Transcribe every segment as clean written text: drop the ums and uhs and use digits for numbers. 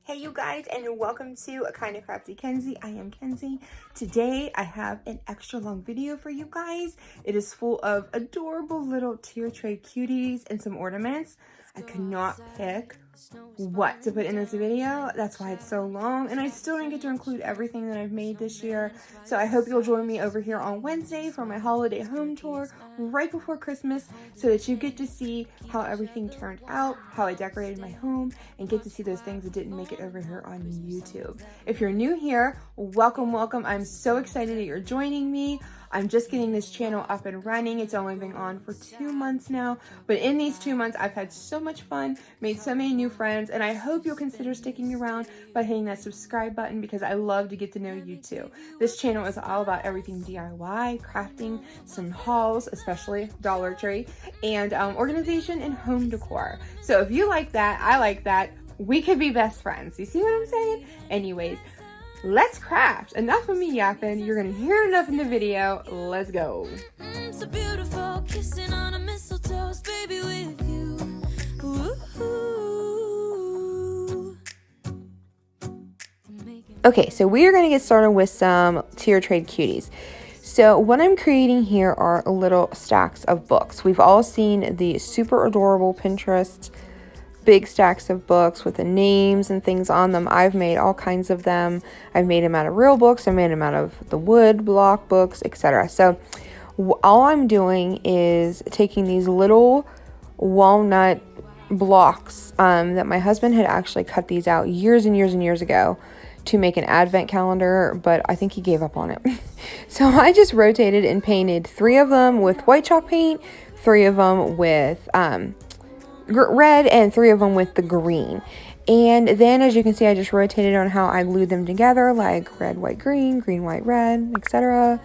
Hey you guys, and welcome to a Kind of Crafty Kenzie. I am Kenzie. Today I have an extra long video for you guys. It is full of adorable little tier tray cuties and some ornaments. I could not pick what to put in this video. That's why it's so long, and I still didn't get to include everything that I've made this year. So I hope you'll join me over here on Wednesday for my holiday home tour right before Christmas, so that you get to see how everything turned out, how I decorated my home, and get to see those things that didn't make it over here on YouTube. If you're new here, welcome. I'm so excited that you're joining me. I'm just getting this channel up and running. It's only been on for 2 months now, but in these 2 months, I've had so much fun, made so many new friends, and I hope you'll consider sticking around by hitting that subscribe button, because I love to get to know you too. This channel is all about everything DIY, crafting, some hauls, especially Dollar Tree, and organization and home decor. So if you like that, I like that. We could be best friends. You see what I'm saying? Anyways, let's craft. Enough of me yapping. You're gonna hear enough in the video. Let's go. So beautiful, kissing on a mistletoe, baby, with you. Ooh. Okay, so we are gonna get started with some tier trade cuties. So what I'm creating here are little stacks of books. We've all seen the super adorable Pinterest big stacks of books with the names and things on them. I've made all kinds of them. I've made them out of real books. I made them out of the wood block books, etc. So all I'm doing is taking these little walnut blocks that my husband had actually cut these out years and years ago to make an advent calendar, but I think he gave up on it. So I just rotated and painted 3 of them with white chalk paint, 3 of them with red, and 3 of them with the green. And then, as you can see, I just rotated on how I glued them together, like red, white, green, white, red, etc.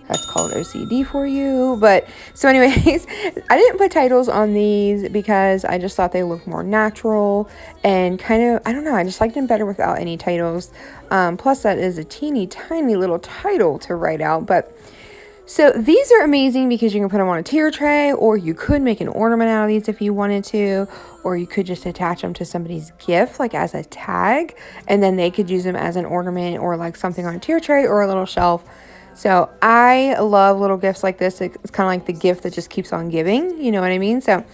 That's called OCD for you. But so anyways, I didn't put titles on these because I just thought they looked more natural and kind of, I don't know, I just liked them better without any titles. Plus that is a teeny tiny little title to write out. But so these are amazing because you can put them on a tier tray, or you could make an ornament out of these if you wanted to, or you could just attach them to somebody's gift, like as a tag, and then they could use them as an ornament or like something on a tier tray or a little shelf. So I love little gifts like this. It's kind of like the gift that just keeps on giving, you know what I mean? So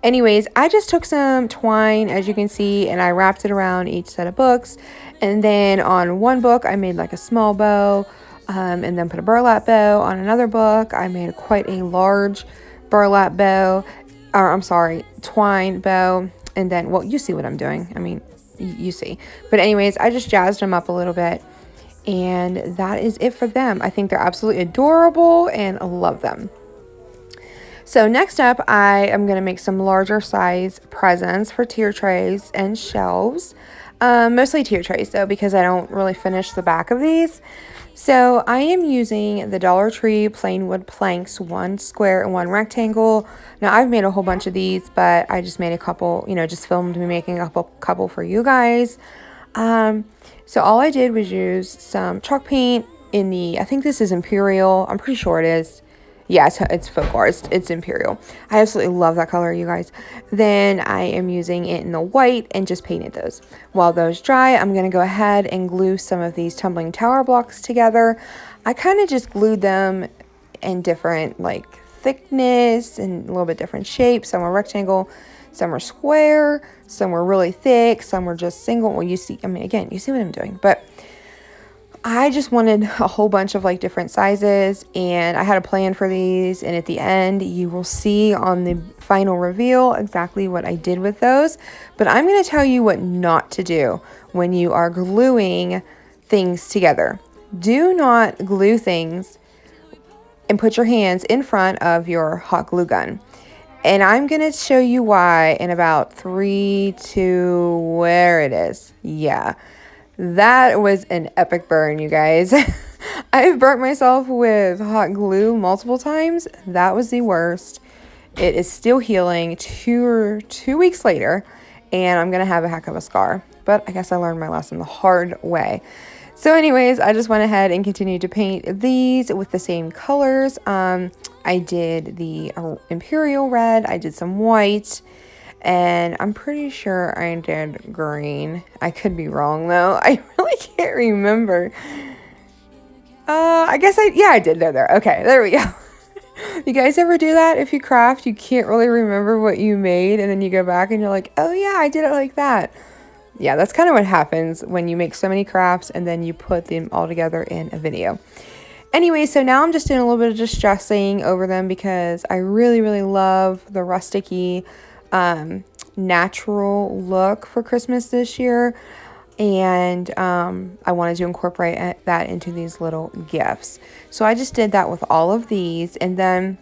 anyways, I just took some twine, as you can see, and I wrapped it around each set of books. And then on one book, I made like a small bow, and then put a burlap bow. On another book, I made quite a large burlap bow, or I'm sorry, twine bow. And then, well, you see what I'm doing. I mean, you see. But anyways, I just jazzed them up a little bit. And that is it for them. I think they're absolutely adorable and I love them. So next up, I am going to make some larger size presents for tier trays and shelves. Mostly tier trays though, because I don't really finish the back of these. So I am using the Dollar Tree plain wood planks, 1 square and 1 rectangle. Now I've made a whole bunch of these, but I just made a couple, just filmed me making a couple for you guys. So all I did was use some chalk paint in I think this is Imperial. I'm pretty sure it is. Yeah, it's folklore. It's Imperial. I absolutely love that color, you guys. Then I am using it in the white and just painted those. While those dry, I'm going to go ahead and glue some of these tumbling tower blocks together. I kind of just glued them in different like thickness and a little bit different shapes. Some were rectangle, some were square, some were really thick, some were just single. Well, you see, I mean, again, you see what I'm doing, but I just wanted a whole bunch of like different sizes, and I had a plan for these, and at the end you will see on the final reveal exactly what I did with those. But I'm going to tell you what not to do when you are gluing things together. Do not glue things and put your hands in front of your hot glue gun. And I'm going to show you why in about 3, 2, where it is. Yeah. That was an epic burn, you guys. I've burnt myself with hot glue multiple times. That was the worst. It is still healing 2 weeks later, and I'm going to have a heck of a scar. But I guess I learned my lesson the hard way. So anyways, I just went ahead and continued to paint these with the same colors. I did the Imperial red. I did some white. And I'm pretty sure I did green. I could be wrong though. I really can't remember. I guess I did there. Okay, there we go. You guys ever do that? If you craft, you can't really remember what you made, and then you go back and you're like, oh yeah, I did it like that. Yeah, that's kind of what happens when you make so many crafts and then you put them all together in a video. Anyway, so now I'm just doing a little bit of distressing over them because I really, really love the rusticy, natural look for Christmas this year. And I wanted to incorporate that into these little gifts. So I just did that with all of these. And then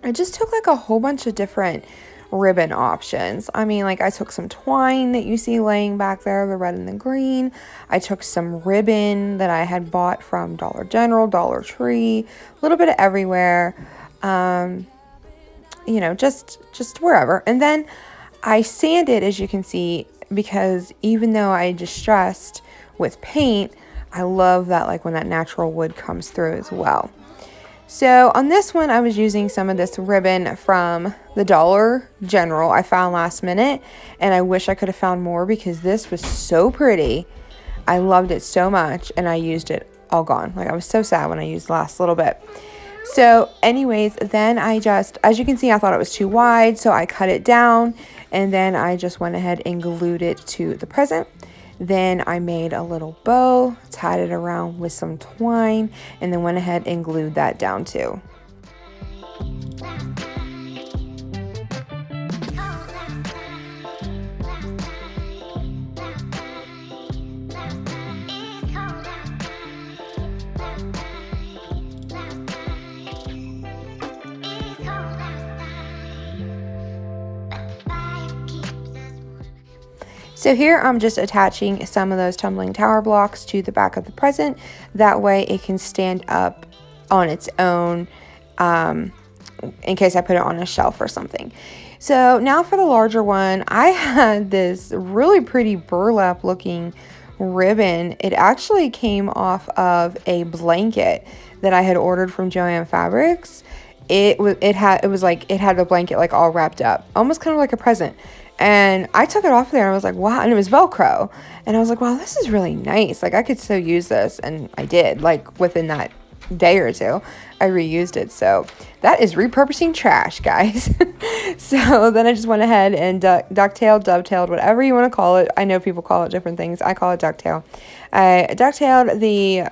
I just took like a whole bunch of different ribbon options. I mean, like I took some twine that you see laying back there, the red and the green. I took some ribbon that I had bought from Dollar General, Dollar Tree, a little bit of everywhere, you know, just wherever. And then I sanded, as you can see, because even though I distressed with paint, I love that, like when that natural wood comes through as well. So on this one, I was using some of this ribbon from the Dollar General I found last minute, and I wish I could have found more because this was so pretty. I loved it so much, and I used it all gone. Like I was so sad when I used the last little bit. So anyways, then I just, as you can see, I thought it was too wide, so I cut it down, and then I just went ahead and glued it to the present. Then I made a little bow, tied it around with some twine, and then went ahead and glued that down too. So here I'm just attaching some of those tumbling tower blocks to the back of the present. That way it can stand up on its own in case I put it on a shelf or something. So now for the larger one, I had this really pretty burlap looking ribbon. It actually came off of a blanket that I had ordered from Joann Fabrics. It had the blanket like all wrapped up, almost kind of like a present. And I took it off there and I was like, wow. And it was Velcro. And I was like, wow, this is really nice. Like I could so use this. And I did, like within that day or two, I reused it. So that is repurposing trash, guys. So then I just went ahead and ducktailed, dovetailed, whatever you want to call it. I know people call it different things. I call it ducktail. I ducktailed the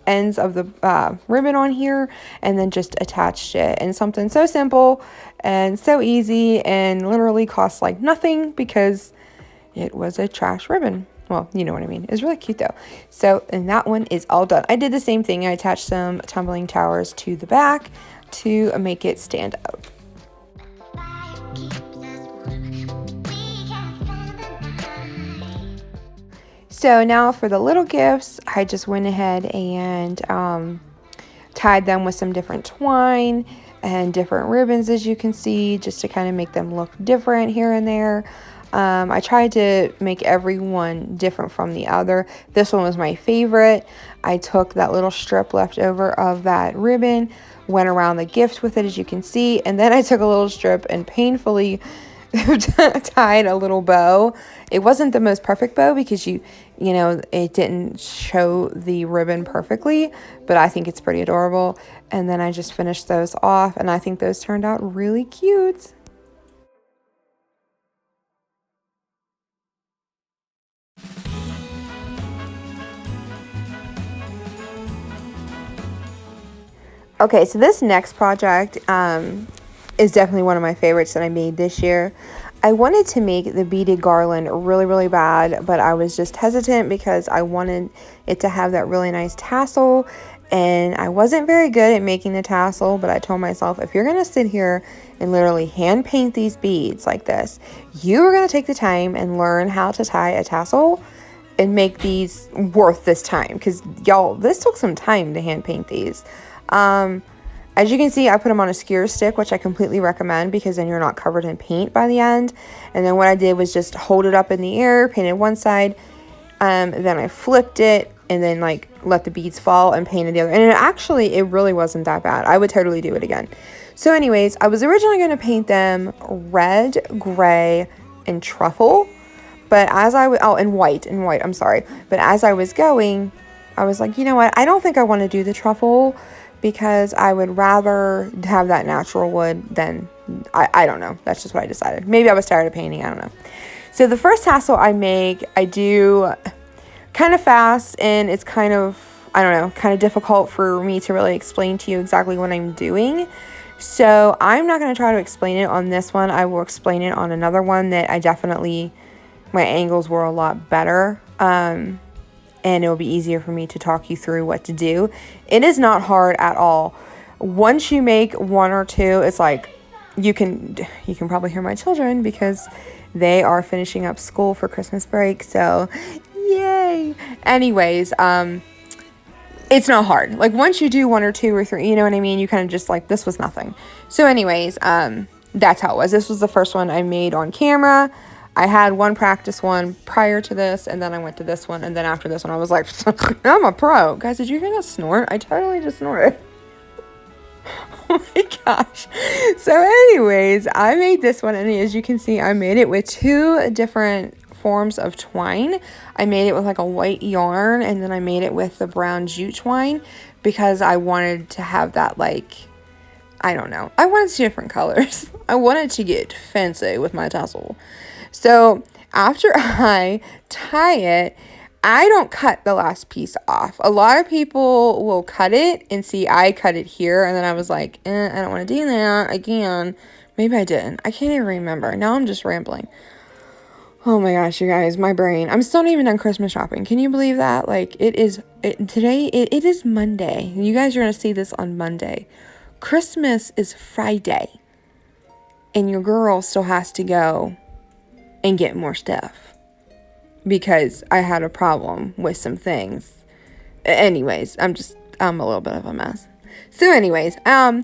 ends of the ribbon on here and then just attached it. And something so simple and so easy and literally costs like nothing because it was a trash ribbon. Well, you know what I mean. It's really cute though. So, and that one is all done. I did the same thing. I attached some tumbling towers to the back to make it stand up. So now for the little gifts, I just went ahead and tied them with some different twine and different ribbons, as you can see, just to kind of make them look different here and there. I tried to make every one different from the other. This one was my favorite. I took that little strip left over of that ribbon, went around the gift with it, as you can see, and then I took a little strip and painfully tied a little bow. It wasn't the most perfect bow because you know, it didn't show the ribbon perfectly, but I think it's pretty adorable. And then I just finished those off, and I think those turned out really cute. Okay, so this next project is definitely one of my favorites that I made this year. I wanted to make the beaded garland really, really bad, but I was just hesitant because I wanted it to have that really nice tassel, and I wasn't very good at making the tassel, but I told myself, if you're going to sit here and literally hand paint these beads like this, you are going to take the time and learn how to tie a tassel and make these worth this time, because y'all, this took some time to hand paint these. As you can see, I put them on a skewer stick, which I completely recommend because then you're not covered in paint by the end. And then what I did was just hold it up in the air, painted one side, then I flipped it and then like let the beads fall and painted the other. And it really wasn't that bad. I would totally do it again. So anyways, I was originally going to paint them red, gray, and truffle. But as and white, I'm sorry. But as I was going, I was like, you know what? I don't think I want to do the truffle because I would rather have that natural wood than, I don't know. That's just what I decided. Maybe I was tired of painting. I don't know. So the first tassel I make, I do kind of fast, and it's kind of, I don't know, kind of difficult for me to really explain to you exactly what I'm doing. So I'm not going to try to explain it on this one. I will explain it on another one that I definitely, my angles were a lot better. And it will be easier for me to talk you through what to do. It is not hard at all. Once you make one or two, it's like you can probably hear my children because they are finishing up school for Christmas break. So yay. Anyways, it's not hard. Like once you do one or two or three, you know what I mean? You kind of just like, this was nothing. So anyways, that's how it was. This was the first one I made on camera. I had one practice one prior to this, and then I went to this one, and then after this one, I was like, I'm a pro. Guys, did you hear that snort? I totally just snorted. Oh my gosh. So anyways, I made this one, and as you can see, I made it with two different forms of twine. I made it with like a white yarn, and then I made it with the brown jute twine because I wanted to have that, like, I don't know. I wanted different colors. I wanted to get fancy with my tassel. So after I tie it, I don't cut the last piece off. A lot of people will cut it, and see, I cut it here, and then I was like, I don't want to do that again. Maybe I didn't. I can't even remember. Now I'm just rambling. Oh my gosh, you guys, my brain. I'm still not even done Christmas shopping. Can you believe that? Like, today is Monday. You guys are going to see this on Monday. Christmas is Friday, and your girl still has to go and get more stuff because I had a problem with some things. Anyways, I'm a little bit of a mess. So anyways, I'm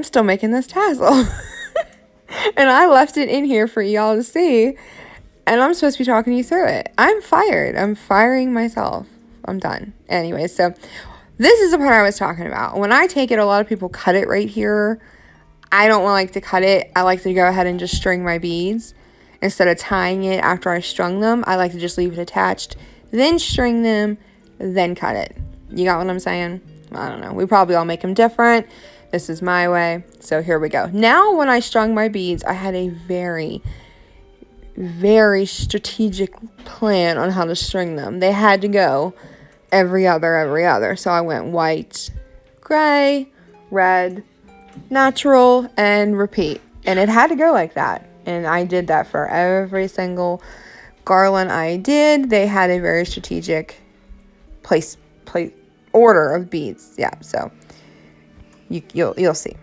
still making this tassel and I left it in here for y'all to see, and I'm supposed to be talking you through it. I'm fired. I'm firing myself. I'm done. Anyways, so this is the part I was talking about. When I take it, a lot of people cut it right here. I don't like to cut it. I like to go ahead and just string my beads. Instead of tying it after I strung them, I like to just leave it attached, then string them, then cut it. You got what I'm saying? I don't know. We probably all make them different. This is my way. So here we go. Now when I strung my beads, I had a very, very strategic plan on how to string them. They had to go every other. So I went white, gray, red, natural, and repeat. And it had to go like that. And I did that for every single garland I did. They had a very strategic place order of beads. Yeah, so you'll see.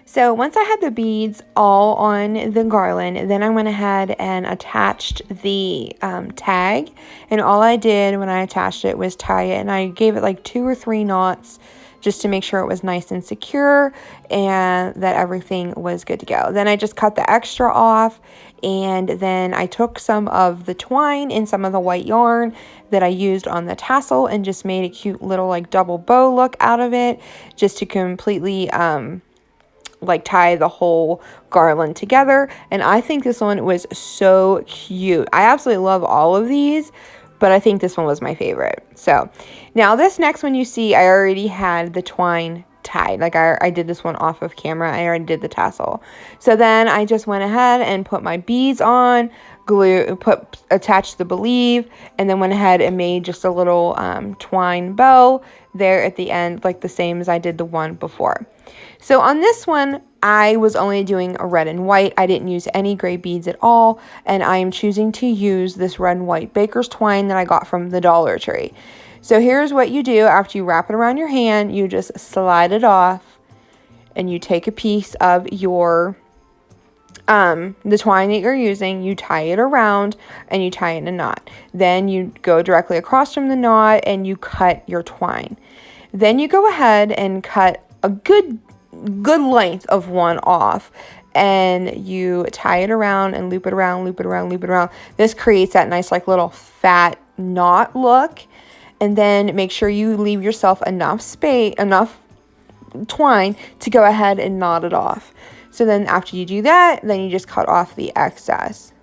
So once I had the beads all on the garland, then I went ahead and attached the tag. And all I did when I attached it was tie it, and I gave it like 2 or 3 knots just to make sure it was nice and secure and that everything was good to go. Then I just cut the extra off, and then I took some of the twine and some of the white yarn that I used on the tassel and just made a cute little like double bow look out of it, just to completely like tie the whole garland together. And I think this one was so cute. I absolutely love all of these, but I think this one was my favorite. So now this next one you see, I already had the twine tied. Like I did this one off of camera. I already did the tassel. So then I just went ahead and put my beads on, attached the believe, and then went ahead and made just a little twine bow there at the end, like the same as I did the one before. So on this one, I was only doing a red and white. I didn't use any gray beads at all, and I am choosing to use this red and white baker's twine that I got from the Dollar Tree. So here's what you do after you wrap it around your hand. You just slide it off, and you take a piece of your the twine that you're using, you tie it around, and you tie it in a knot. Then you go directly across from the knot and you cut your twine. Then you go ahead and cut a good length of one off, and you tie it around and loop it around, loop it around, loop it around. This creates that nice like little fat knot look. And then make sure you leave yourself enough space, enough twine to go ahead and knot it off. So then after you do that, then you just cut off the excess.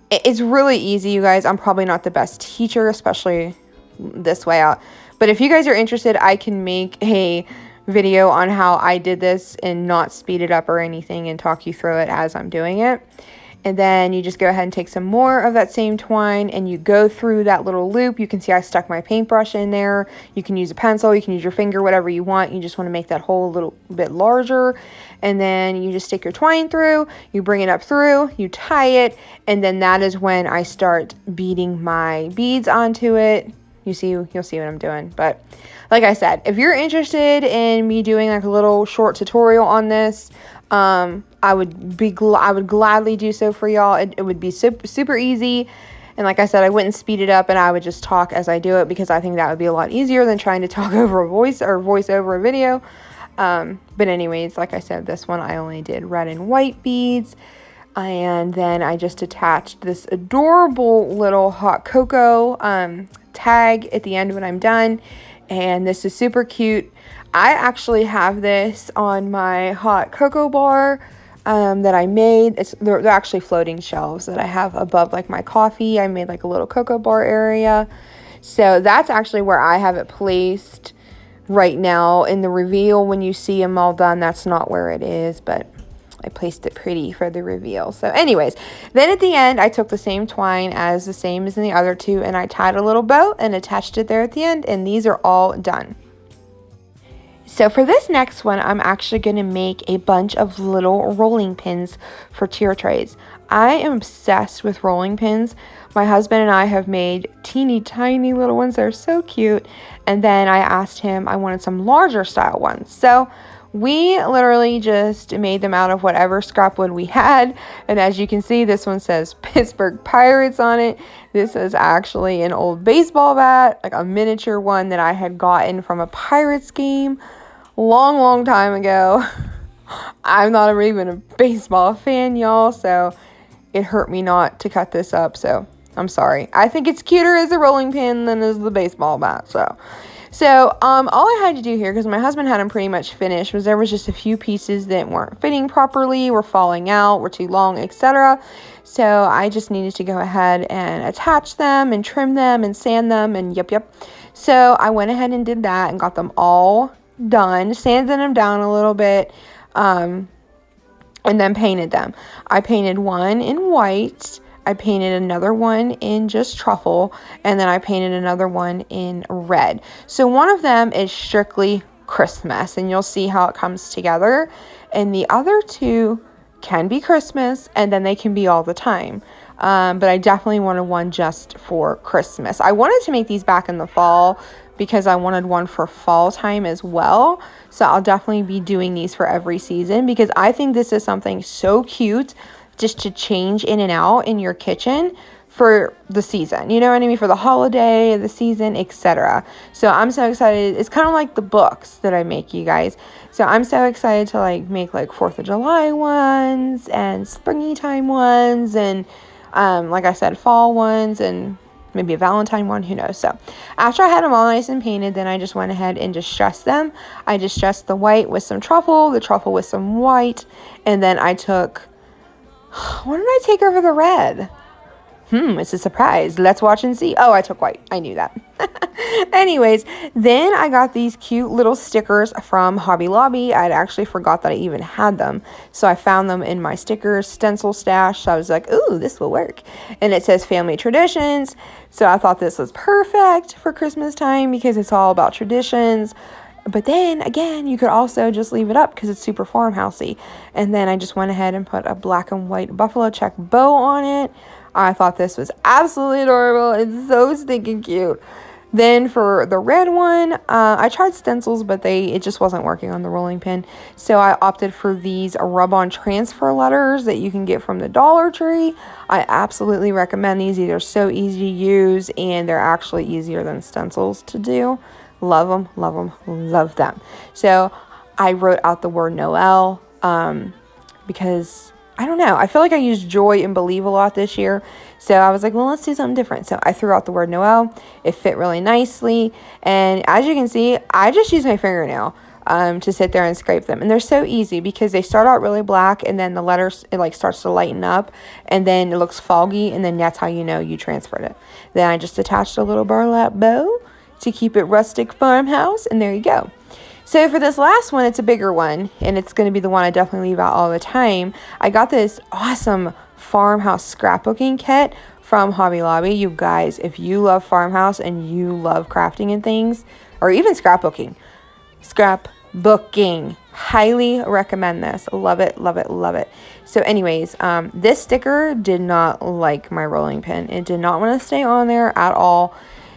It's really easy, you guys. I'm probably not the best teacher, especially this way out. But if you guys are interested, I can make a video on how I did this and not speed it up or anything and talk you through it as I'm doing it. And then you just go ahead and take some more of that same twine and you go through that little loop. You can see I stuck my paintbrush in there. You can use a pencil, you can use your finger, whatever you want. You just want to make that hole a little bit larger. And then you just stick your twine through, you bring it up through, you tie it, and then that is when I start beading my beads onto it. You'll see what I'm doing. But like I said, if you're interested in me doing like a little short tutorial on this, I would gladly do so for y'all. It would be super easy. And like I said, I wouldn't speed it up and I would just talk as I do it because I think that would be a lot easier than trying to talk over a voice or voice over a video. But anyways, like I said, this one I only did red and white beads. And then I just attached this adorable little hot cocoa tag at the end when I'm done. And this is super cute. I actually have this on my hot cocoa bar that I made. They're actually floating shelves that I have above like my coffee. I made like a little cocoa bar area. So that's actually where I have it placed right now. In the reveal, when you see them all done, that's not where it is, but I placed it pretty for the reveal. So anyways, then at the end, I took the same twine as the same as in the other two, and I tied a little bow and attached it there at the end, and these are all done. So for this next one, I'm actually going to make a bunch of little rolling pins for tier trays. I am obsessed with rolling pins. My husband and I have made teeny tiny little ones. They're so cute. And then I asked him, I wanted some larger style ones. So we literally just made them out of whatever scrap wood we had. And as you can see, this one says Pittsburgh Pirates on it. This is actually an old baseball bat, like a miniature one that I had gotten from a Pirates game long time ago. I'm not even a baseball fan, y'all, so it hurt me not to cut this up, so I'm sorry. I think it's cuter as a rolling pin than as the baseball bat, So all I had to do here, because my husband had them pretty much finished, was there was just a few pieces that weren't fitting properly, were falling out, were too long, etc. So I just needed to go ahead and attach them and trim them and sand them and yep. So I went ahead and did that and got them all done, sanded them down a little bit, and then painted them. I painted one in white, I painted another one in just truffle, and then I painted another one in red. So one of them is strictly Christmas, and you'll see how it comes together. And the other two can be Christmas, and then they can be all the time. But I definitely wanted one just for Christmas. I wanted to make these back in the fall because I wanted one for fall time as well. So I'll definitely be doing these for every season because I think this is something so cute just to change in and out in your kitchen for the season. You know what I mean? For the holiday, the season, etc. So I'm so excited. It's kind of like the books that I make, you guys. So I'm so excited to like make like 4th of July ones and springy time ones and like I said, fall ones and maybe a Valentine one, who knows. So after I had them all nice and painted, then I just went ahead and distressed them. I distressed the white with some truffle, the truffle with some white, and then I took, what did I take over the red? It's a surprise. Let's watch and see. Oh, I took white. I knew that. Anyways, then I got these cute little stickers from Hobby Lobby. I'd actually forgot that I even had them. So I found them in my stickers stencil stash. So I was like, ooh, this will work. And it says Family Traditions. So I thought this was perfect for Christmas time because it's all about traditions. But then again, you could also just leave it up because it's super farmhousey. And then I just went ahead and put a black and white buffalo check bow on it. I thought this was absolutely adorable. It's so stinking cute. Then for the red one, I tried stencils, but it just wasn't working on the rolling pin. So I opted for these rub-on transfer letters that you can get from the Dollar Tree. I absolutely recommend these. These are so easy to use, and they're actually easier than stencils to do. Love them, love them, love them. So I wrote out the word Noel. because I don't know. I feel like I used joy and believe a lot this year. So I was like, well, let's do something different. So I threw out the word Noel. It fit really nicely. And as you can see, I just use my fingernail to sit there and scrape them. And they're so easy because they start out really black and then the letters, it like starts to lighten up and then it looks foggy. And then that's how you know you transferred it. Then I just attached a little burlap bow to keep it rustic farmhouse. And there you go. So for this last one, it's a bigger one, and it's going to be the one I definitely leave out all the time. I got this awesome farmhouse scrapbooking kit from Hobby Lobby. You guys, if you love farmhouse and you love crafting and things, or even scrapbooking, highly recommend this. Love it, love it, love it. So anyways, this sticker did not like my rolling pin. It did not want to stay on there at all.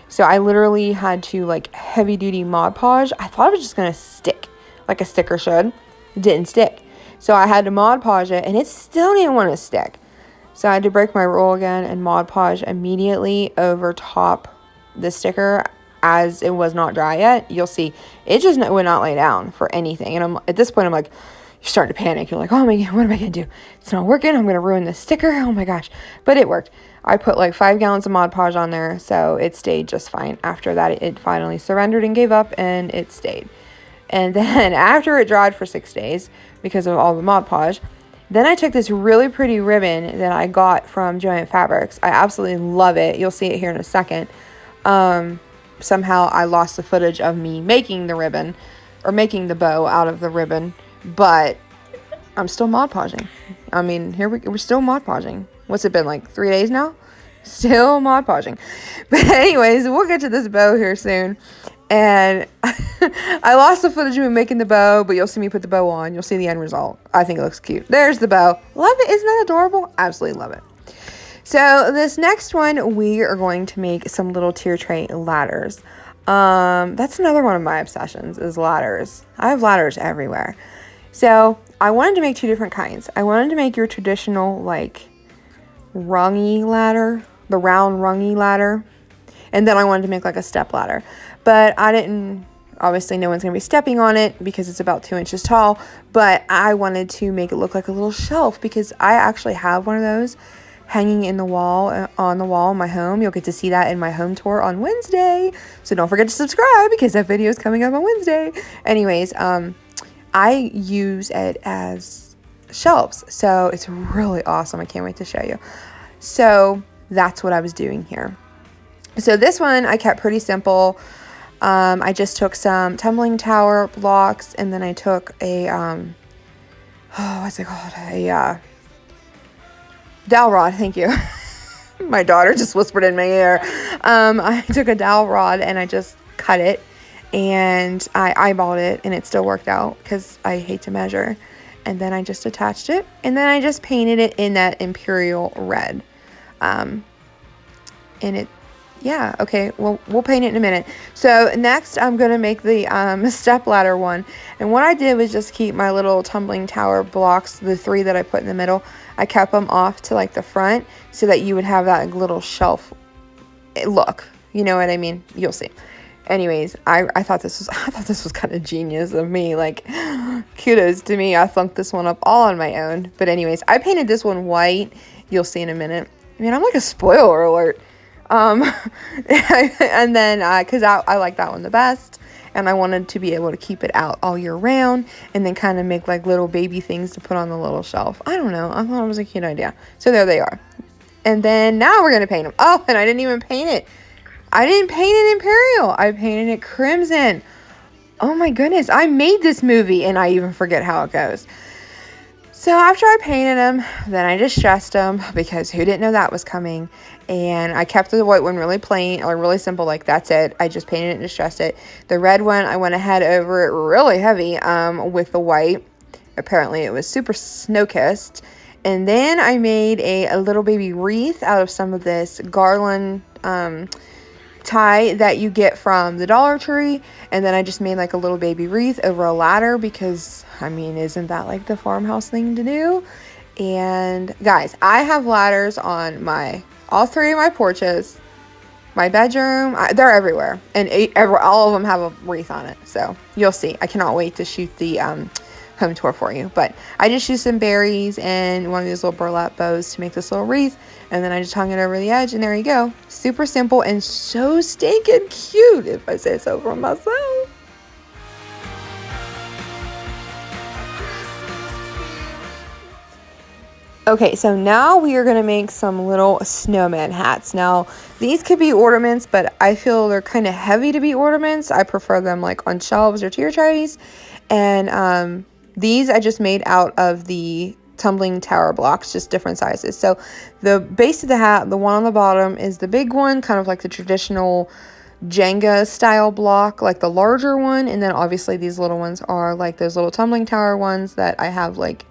So I literally had to like heavy duty Mod Podge. I thought it was just going to stick like a sticker should. It didn't stick. So I had to Mod Podge it and it still didn't want to stick. So I had to break my roll again and Mod Podge immediately over top the sticker as it was not dry yet. You'll see it just would not lay down for anything. And at this point I'm like, you're starting to panic. You're like, oh my God, what am I going to do? It's not working. I'm going to ruin this sticker. Oh my gosh. But it worked. I put like 5 gallons of Mod Podge on there, so it stayed just fine. After that, it finally surrendered and gave up, and it stayed. And then after it dried for 6 days, because of all the Mod Podge, then I took this really pretty ribbon that I got from Giant Fabrics. I absolutely love it. You'll see it here in a second. Somehow I lost the footage of me making the ribbon, or making the bow out of the ribbon, but I'm still Mod Podging. I mean, we're still Mod Podging. What's it been, like 3 days now? Still Mod Podging. But anyways, we'll get to this bow here soon. And I lost the footage of me making the bow, but you'll see me put the bow on. You'll see the end result. I think it looks cute. There's the bow. Love it. Isn't that adorable? Absolutely love it. So this next one, we are going to make some little tier tray ladders. That's another one of my obsessions is ladders. I have ladders everywhere. So I wanted to make 2 different kinds. I wanted to make your traditional like rungy ladder, the round rungy ladder, and then I wanted to make like a step ladder, but I didn't, obviously no one's gonna be stepping on it because it's about 2 inches tall, but I wanted to make it look like a little shelf because I actually have one of those hanging in the wall, on the wall in my home. You'll get to see that in my home tour on Wednesday, so don't forget to subscribe because that video is coming up on Wednesday. Anyways, I use it as shelves, so it's really awesome. I can't wait to show you. So that's what I was doing here. So this one I kept pretty simple. I just took some tumbling tower blocks, and then I took a what's it called, a dowel rod. Thank you. My daughter just whispered in my ear. I took a dowel rod and I just cut it, and I eyeballed it, and it still worked out because I hate to measure. And then I just attached it, and then I just painted it in that imperial red. And it, yeah, okay, well, we'll paint it in a minute. So next I'm going to make the step ladder one. And what I did was just keep my little tumbling tower blocks, the 3 that I put in the middle, I kept them off to like the front so that you would have that little shelf look. You know what I mean? You'll see. Anyways, I thought this was kind of genius of me. Like, kudos to me. I thunked this one up all on my own. But anyways, I painted this one white. You'll see in a minute. I mean, I'm like a spoiler alert. And then, because I like that one the best. And I wanted to be able to keep it out all year round. And then kind of make like little baby things to put on the little shelf. I don't know. I thought it was a cute idea. So there they are. And then now we're going to paint them. Oh, and I didn't even paint it. I didn't paint it Imperial. I painted it Crimson. Oh my goodness. I made this movie and I even forget how it goes. So after I painted them, then I distressed them because who didn't know that was coming. And I kept the white one really plain or really simple. Like that's it. I just painted it and distressed it. The red one, I went ahead over it really heavy with the white. Apparently it was super snow-kissed. And then I made a little baby wreath out of some of this garland tie that you get from the Dollar Tree, and then I just made like a little baby wreath over a ladder because I mean, isn't that like the farmhouse thing to do? And guys, I have ladders on all 3 of my porches, my bedroom, they're everywhere, and all of them have a wreath on it. So you'll see. I cannot wait to shoot the home tour for you. But I just used some berries and one of these little burlap bows to make this little wreath, and then I just hung it over the edge, and there you go. Super simple and so stinking cute, if I say so for myself. Okay, so now we are going to make some little snowman hats. Now, these could be ornaments, but I feel they're kind of heavy to be ornaments. I prefer them like on shelves or tier trays. And these I just made out of the tumbling tower blocks, just different sizes. So the base of the hat, the one on the bottom, is the big one, kind of like the traditional Jenga style block, like the larger one. And then obviously these little ones are like those little tumbling tower ones that I have like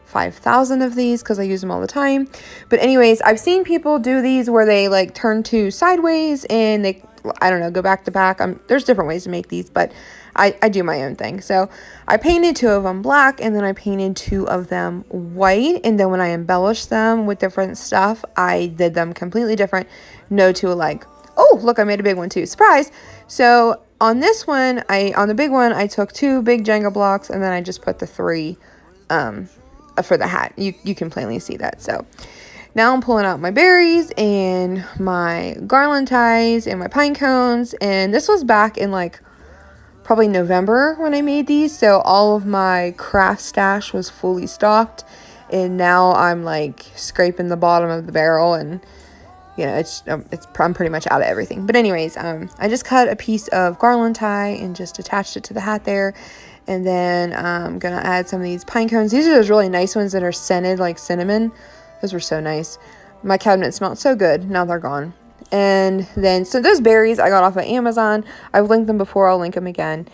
5,000 of these because I use them all the time. But anyways, I've seen people do these where they like turn to sideways and they, I don't know, go back to back. There's different ways to make these, but I do my own thing. So I painted 2 of them black, and then I painted 2 of them white. And then when I embellished them with different stuff, I did them completely different. No 2 alike. Oh, look, I made a big one too. Surprise! So on this one, on the big one, I took 2 big Jenga blocks, and then I just put the 3 for the hat. You can plainly see that. So now I'm pulling out my berries and my garland ties and my pine cones, and this was back in like probably November when I made these, so all of my craft stash was fully stocked, and now I'm like scraping the bottom of the barrel, and you know, I'm pretty much out of everything. But anyways, I just cut a piece of garland tie and just attached it to the hat there. And then I'm going to add some of these pine cones. These are those really nice ones that are scented like cinnamon. Those were so nice. My cabinet smelled so good. Now they're gone. And then, so those berries I got off of Amazon. I've linked them before. I'll link them again.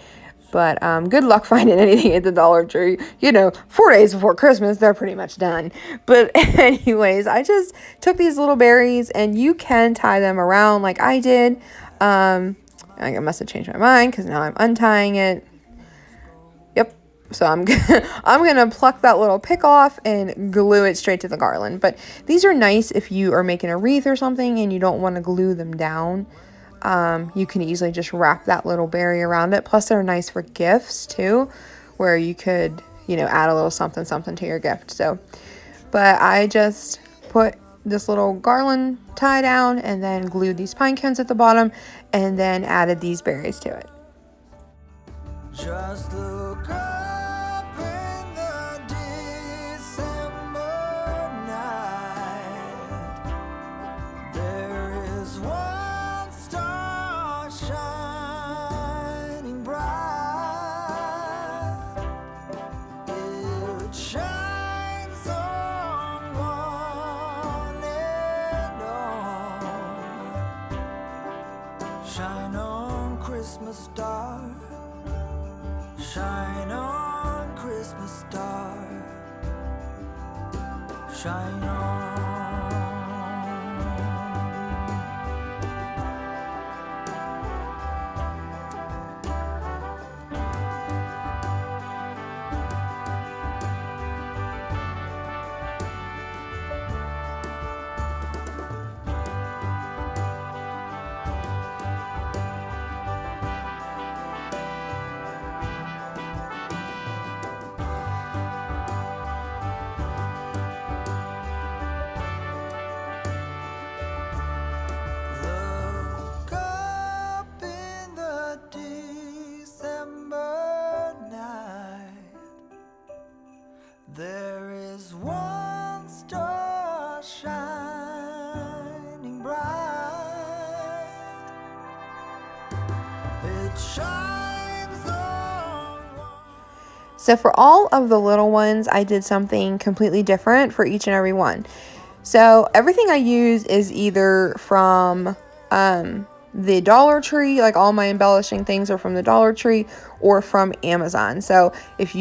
But good luck finding anything at the Dollar Tree. You know, 4 days before Christmas, they're pretty much done. But anyways, I just took these little berries, and you can tie them around like I did. I must have changed my mind because now I'm untying it. So I'm gonna pluck that little pick off and glue it straight to the garland. But these are nice if you are making a wreath or something and you don't want to glue them down. You can easily just wrap that little berry around it. Plus they're nice for gifts too, where you could, you know, add a little something to your gift. So, but I just put this little garland tie down and then glued these pine cones at the bottom and then added these berries to it. Just look up in the December night. There is one star shining bright. It shines on one and all. Shine on, Christmas star. Shine on, Christmas star. Shine on. Look up in the December night. There is one star shining bright. It shines on one. So for all of the little ones, I did something completely different for each and every one. So everything I use is either from the Dollar Tree, like all my embellishing things are from the Dollar Tree, or from Amazon. So if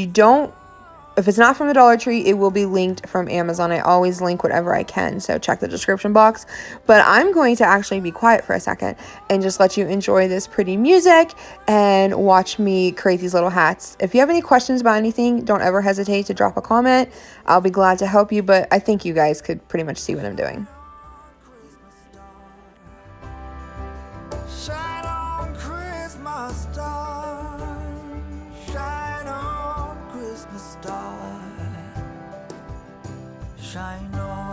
it's not from the Dollar Tree, it will be linked from Amazon. I always link whatever I can, so check the description box. But I'm going to actually be quiet for a second and just let you enjoy this pretty music and watch me create these little hats. If you have any questions about anything, don't ever hesitate to drop a comment. I'll be glad to help you, but I think you guys could pretty much see what I'm doing. Shine on, Christmas star. Shine on, Christmas star. shine on.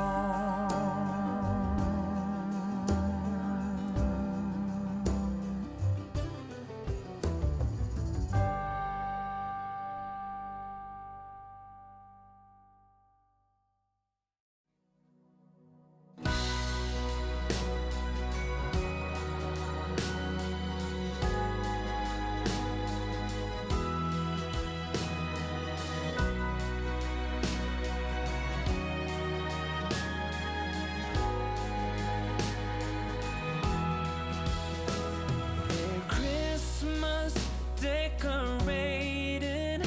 Christmas decorated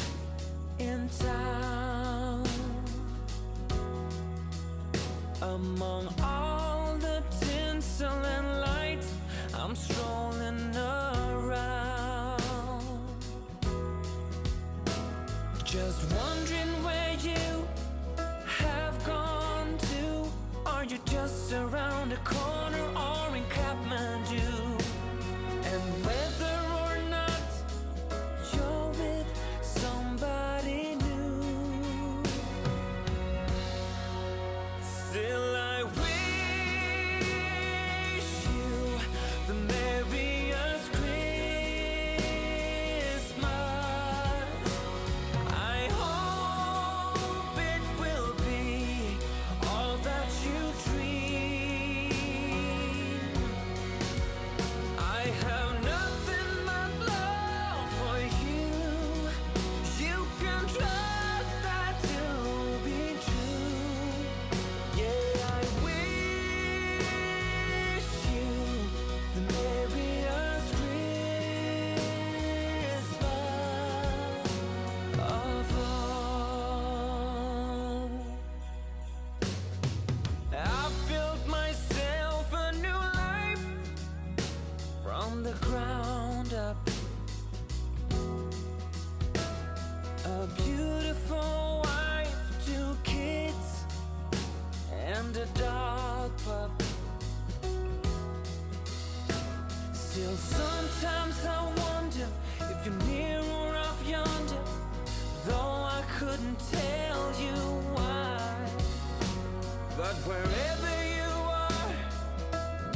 in town. Among all the tinsel and lights, I'm strolling around, just wondering where you have gone to. Are you just around the corner or in Kathmandu? And whether or not you're with somebody new, still I wish you the merriest Christmas. I hope it will be all that you dream. I have nothing but love for you. You can trust that to be true. Yeah, I wish you the merriest Christmas of all. I've built myself a new life from the ground up. A beautiful wife, 2 kids, and a dog pup. Still sometimes I wonder if you're near or off yonder, though I couldn't tell you why. But wherever you are,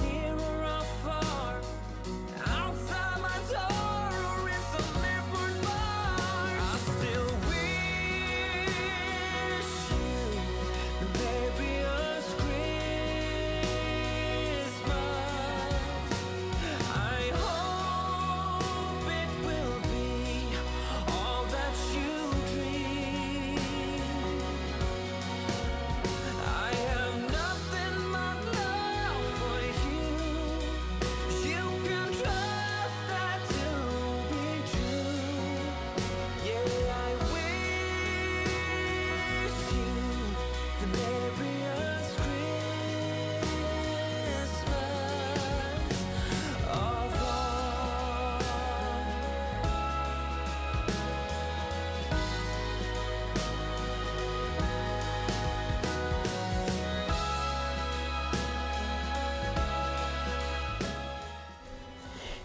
near or afar, outside my door or in some airport bar, I still wish you the merriest Christmas. I hope it will be all that you dream. I have nothing but love for you. You can trust that to be true. Yeah, I wish you the merriest Christmas of all.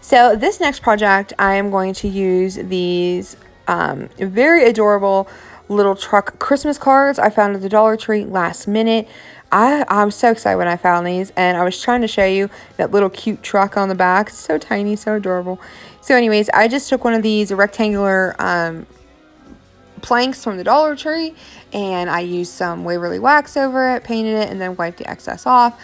So this next project, I am going to use these very adorable little truck Christmas cards I found at the Dollar Tree last minute. I'm so excited when I found these, and I was trying to show you that little cute truck on the back. It's so tiny, so adorable. So anyways, I just took one of these rectangular planks from the Dollar Tree, and I used some Waverly wax over it, painted it, and then wiped the excess off.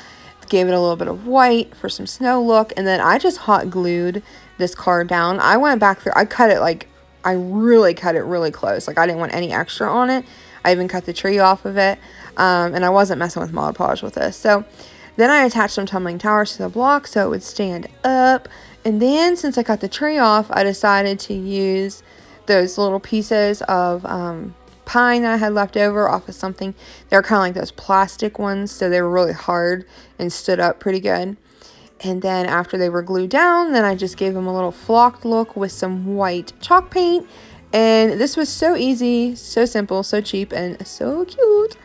Gave it a little bit of white for some snow look, and then I just hot glued this card down. I went back through, I cut it like, I really cut it really close. Like, I didn't want any extra on it. I even cut the tree off of it, and I wasn't messing with Mod Podge with this. So then I attached some tumbling towers to the block so it would stand up, and then since I cut the tree off, I decided to use those little pieces of pine that I had left over off of something. They're kind of like those plastic ones, so they were really hard and stood up pretty good. And then after they were glued down, then I just gave them a little flocked look with some white chalk paint. And this was so easy, so simple, so cheap, and so cute.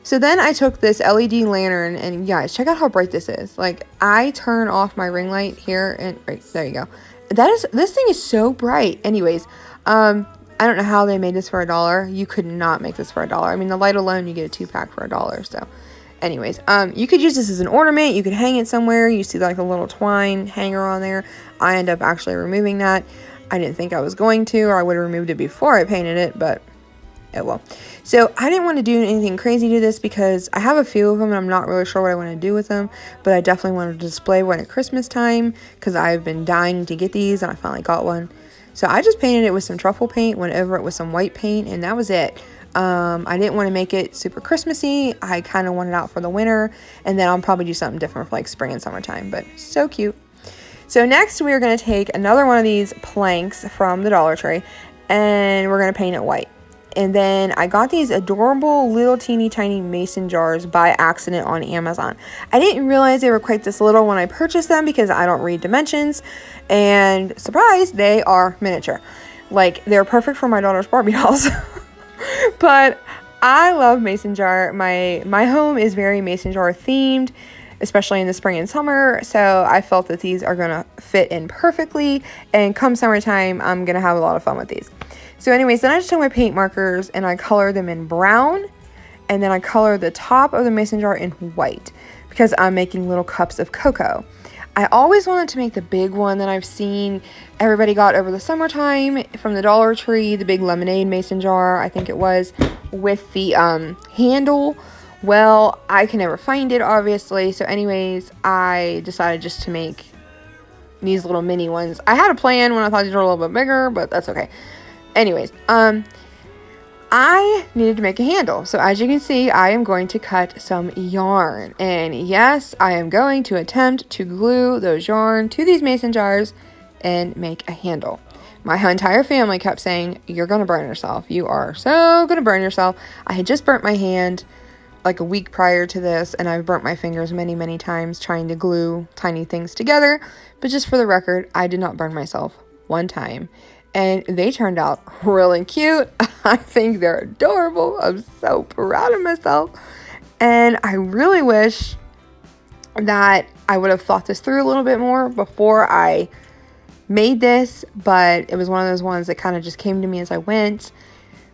So then I took this LED lantern, and guys, check out how bright this is. Like, I turn off my ring light here, and right there you go. This thing is so bright. Anyways, I don't know how they made this for $1. You could not make this for $1. I mean, the light alone, you get a 2-pack for $1. So anyways, you could use this as an ornament. You could hang it somewhere. You see like a little twine hanger on there. I end up actually removing that. I didn't think I was going to, or I would have removed it before I painted it, but oh well. So I didn't want to do anything crazy to this because I have a few of them and I'm not really sure what I want to do with them, but I definitely wanted to display one at Christmas time because I've been dying to get these and I finally got one. So I just painted it with some truffle paint, went over it with some white paint, and that was it. I didn't want to make it super Christmassy. I kind of wanted it out for the winter, and then I'll probably do something different for like spring and summertime, but so cute. So next we are going to take another one of these planks from the Dollar Tree and we're going to paint it white. And then I got these adorable little teeny tiny mason jars by accident on Amazon. I didn't realize they were quite this little when I purchased them because I don't read dimensions. And surprise, they are miniature. Like, they're perfect for my daughter's Barbie dolls. But I love mason jar. My home is very mason jar themed, especially in the spring and summer. So I felt that these are going to fit in perfectly. And come summertime, I'm going to have a lot of fun with these. So anyways, then I just took my paint markers and I colored them in brown. And then I colored the top of the mason jar in white because I'm making little cups of cocoa. I always wanted to make the big one that I've seen everybody got over the summertime from the Dollar Tree, the big lemonade mason jar, I think it was, with the handle. Well, I can never find it, obviously. So anyways, I decided just to make these little mini ones. I had a plan when I thought these were a little bit bigger, but that's okay. Anyways, I needed to make a handle. So as you can see, I am going to cut some yarn. And yes, I am going to attempt to glue those yarn to these mason jars and make a handle. My entire family kept saying, "You're going to burn yourself. You are so going to burn yourself." I had just burnt my hand like a week prior to this, and I've burnt my fingers many, many times trying to glue tiny things together. But just for the record, I did not burn myself one time. And they turned out really cute. I think they're adorable. I'm so proud of myself. And I really wish that I would have thought this through a little bit more before I made this. But it was one of those ones that kind of just came to me as I went.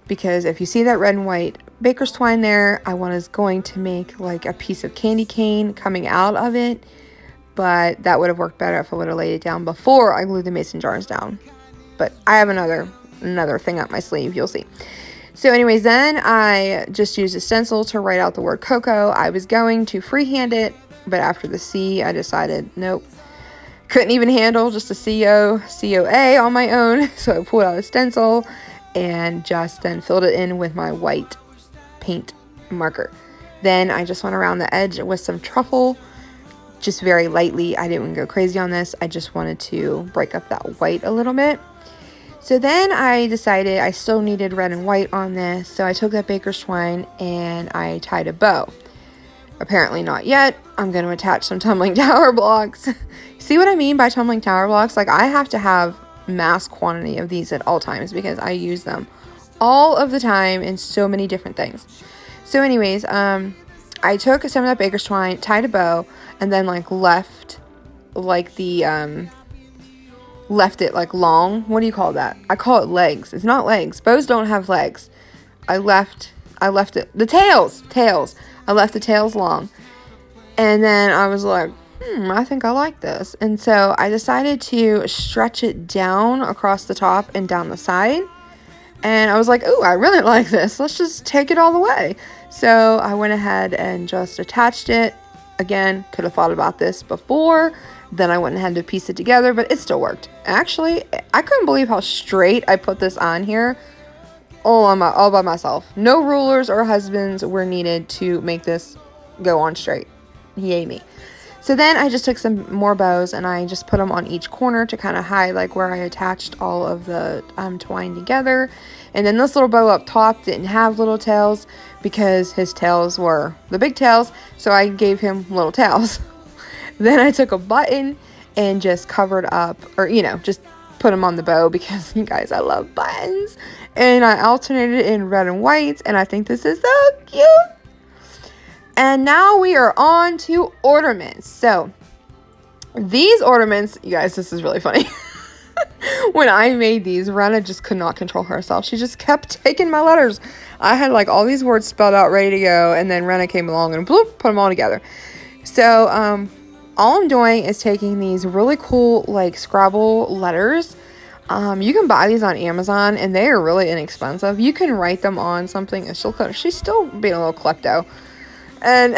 Because if you see that red and white baker's twine there, I was going to make like a piece of candy cane coming out of it. But that would have worked better if I would have laid it down before I glued the mason jars down. But I have another thing up my sleeve, you'll see. So anyways, then I just used a stencil to write out the word cocoa. I was going to freehand it, but after the C, I decided, nope. Couldn't even handle just a C-O-C-O-A on my own. So I pulled out a stencil and just then filled it in with my white paint marker. Then I just went around the edge with some truffle, just very lightly. I didn't want to go crazy on this. I just wanted to break up that white a little bit. So then I decided I still needed red and white on this. So I took that baker's twine and I tied a bow. Apparently not yet. I'm going to attach some tumbling tower blocks. See what I mean by tumbling tower blocks? Like, I have to have mass quantity of these at all times because I use them all of the time in so many different things. So anyways, I took some of that baker's twine, tied a bow, and then like left it like long. What do you call that? I call it legs. It's not legs. Bows don't have legs. I left it, the tails. I left the tails long. And then I was like, I think I like this. And so I decided to stretch it down across the top and down the side. And I was like, ooh, I really like this. Let's just take it all the way. So I went ahead and just attached it. Again, could have thought about this before. Then I went and had to piece it together, but it still worked. Actually, I couldn't believe how straight I put this on here all by myself. No rulers or husbands were needed to make this go on straight. Yay me. So then I just took some more bows and I just put them on each corner to kind of hide like where I attached all of the twine together. And then this little bow up top didn't have little tails because his tails were the big tails. So I gave him little tails. Then I took a button and just covered up, or, just put them on the bow because, you guys, I love buttons. And I alternated in red and white, and I think this is so cute. And now we are on to ornaments. So these ornaments, you guys, this is really funny. when I made these, Rena just could not control herself. She just kept taking my letters. I had like all these words spelled out ready to go, and then Rena came along and bloop, put them all together. So all I'm doing is taking these really cool like Scrabble letters. You can buy these on Amazon, and they are really inexpensive. You can write them on something, and she's still being a little klepto. And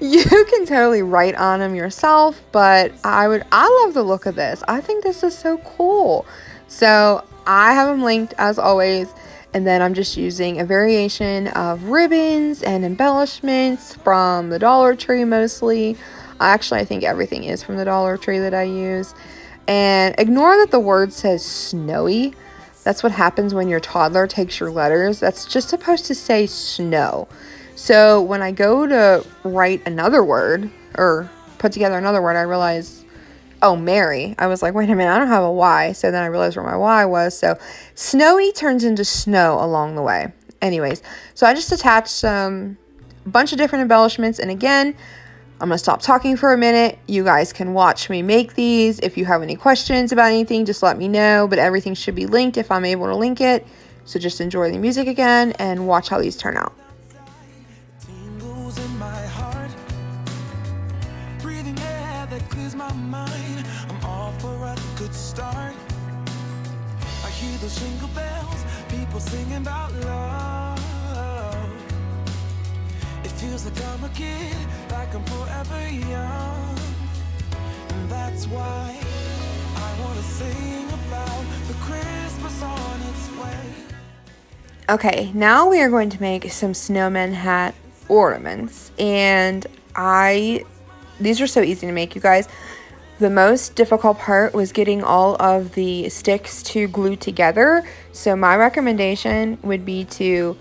you can totally write on them yourself, but I love the look of this. I think this is so cool. So I have them linked as always, and then I'm just using a variation of ribbons and embellishments from the Dollar Tree mostly. Actually, I think everything is from the Dollar Tree that I use. And ignore that the word says snowy. That's what happens when your toddler takes your letters. That's just supposed to say snow. So when I go to write another word or put together another word, I realize, oh, Mary. I was like, wait a minute, I don't have a Y. So then I realized where my Y was. So snowy turns into snow along the way. Anyways, so I just attached a bunch of different embellishments. And again, I'm going to stop talking for a minute. You guys can watch me make these. If you have any questions about anything, just let me know. But everything should be linked if I'm able to link it. So just enjoy the music again and watch how these turn out. Tingles in my heart, breathing air that clears my mind. I'm all for a good start. I hear those jingle bells, people singing about love. It feels like I'm a kid, like I'm forever young. And that's why I want to sing about the Christmas on its way. Okay, now we are going to make some snowman hat ornaments. And these are so easy to make, you guys. The most difficult part was getting all of the sticks to glue together. So my recommendation would be to,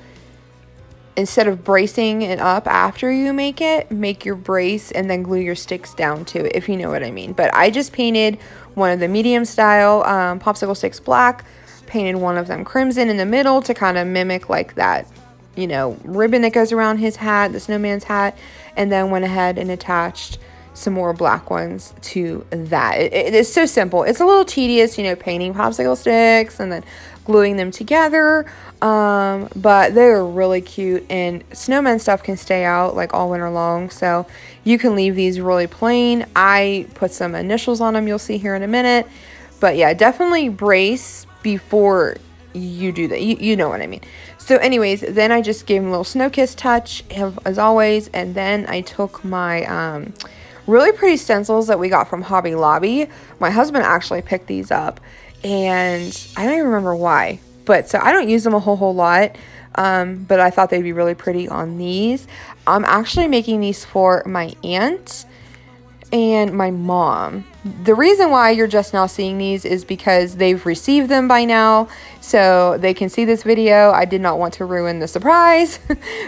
instead of bracing it up after you make it, make your brace and then glue your sticks down to it, if you know what I mean. But I just painted one of the medium style popsicle sticks black, painted one of them crimson in the middle to kind of mimic like that, you know, ribbon that goes around his hat, the snowman's hat, and then went ahead and attached some more black ones to that. It's so simple. It's a little tedious, you know, painting popsicle sticks and then gluing them together, but they're really cute, and snowman stuff can stay out like all winter long, so you can leave these really plain. I put some initials on them, you'll see here in a minute, but yeah, definitely brace before you do that. You know what I mean. So anyways, then I just gave them a little snow kiss touch as always, and then I took my really pretty stencils that we got from Hobby Lobby. My husband actually picked these up, and I don't even remember why, but so I don't use them a whole lot, but I thought they'd be really pretty on these. I'm actually making these for my aunt and my mom. The reason why you're just now seeing these is because they've received them by now, so they can see this video. I did not want to ruin the surprise,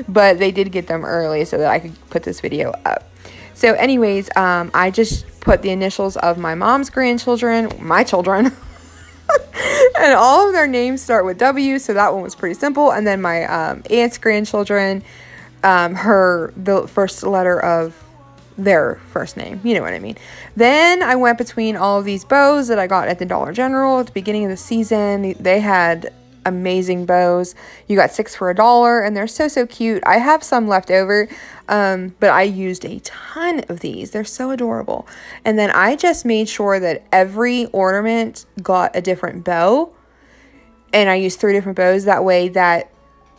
but they did get them early so that I could put this video up. So anyways, I just put the initials of my mom's grandchildren, my children, and all of their names start with W, so that one was pretty simple. And then my aunt's grandchildren, the first letter of their first name, you know what I mean. Then I went between all of these bows that I got at the Dollar General at the beginning of the season. They had amazing bows. You got 6 for $1, and they're so cute. I have some left over, but I used a ton of these. They're so adorable. And then I just made sure that every ornament got a different bow, and I used 3 different bows. That way that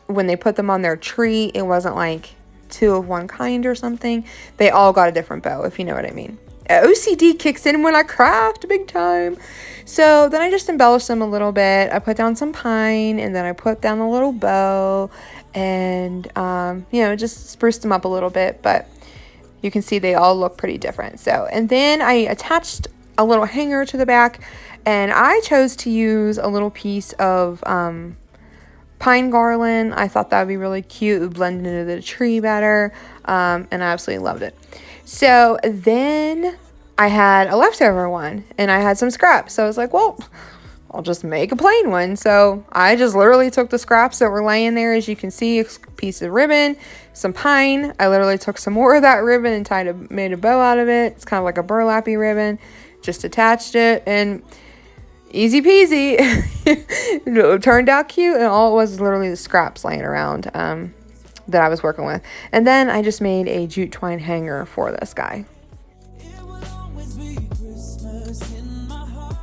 when they put them on their tree, it wasn't like 2 of one kind or something. They all got a different bow, if you know what I mean. OCD kicks in when I craft big time. So then I just embellished them a little bit. I put down some pine, and then I put down a little bow, and you know, just spruced them up a little bit, but you can see they all look pretty different. So, and then I attached a little hanger to the back, and I chose to use a little piece of pine garland. I thought that would be really cute. It would blend into the tree better, and I absolutely loved it. So then I had a leftover one, and I had some scraps. So I was like, well, I'll just make a plain one. So I just literally took the scraps that were laying there. As you can see, a piece of ribbon, some pine. I literally took some more of that ribbon and made a bow out of it. It's kind of like a burlappy ribbon. Just attached it, and Easy peasy. It turned out cute, and all it was literally the scraps laying around that I was working with. And then I just made a jute twine hanger for this guy. It will always be Christmas in my heart.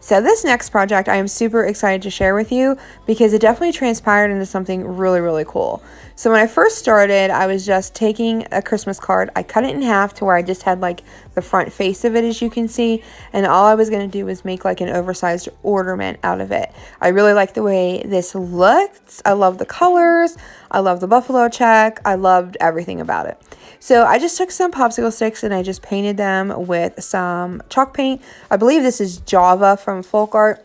So this next project I am super excited to share with you because it definitely transpired into something really, really cool. So when I first started, I was just taking a Christmas card. I cut it in half to where I just had like the front face of it, as you can see. And all I was going to do was make like an oversized ornament out of it. I really like the way this looks. I love the colors. I love the buffalo check. I loved everything about it. So I just took some popsicle sticks and I just painted them with some chalk paint. I believe this is Java from Folk Art.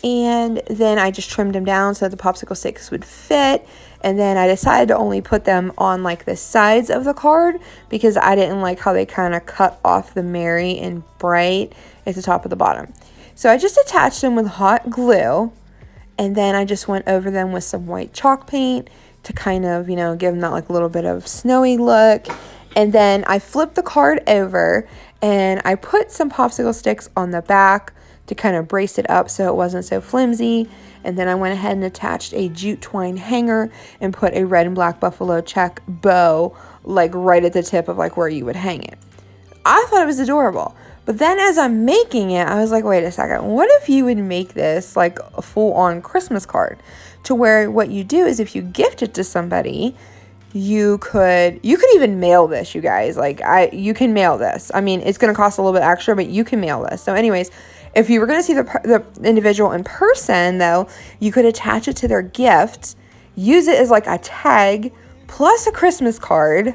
And then I just trimmed them down so that the popsicle sticks would fit. And then I decided to only put them on like the sides of the card because I didn't like how they kind of cut off the merry and bright at the top of the bottom. So I just attached them with hot glue, and then I just went over them with some white chalk paint to kind of, you know, give them that like little bit of snowy look. And then I flipped the card over and I put some popsicle sticks on the back to kind of brace it up so it wasn't so flimsy. And then I went ahead and attached a jute twine hanger and put a red and black buffalo check bow like right at the tip of like where you would hang it. I thought it was adorable. But then as I'm making it, I was like, wait a second, what if you would make this like a full-on Christmas card to where what you do is if you gift it to somebody, you could even mail this, you guys. Like you can mail this. I mean, it's going to cost a little bit extra, but you can mail this. So anyways, if you were going to see the individual in person, though, you could attach it to their gift, use it as like a tag, plus a Christmas card,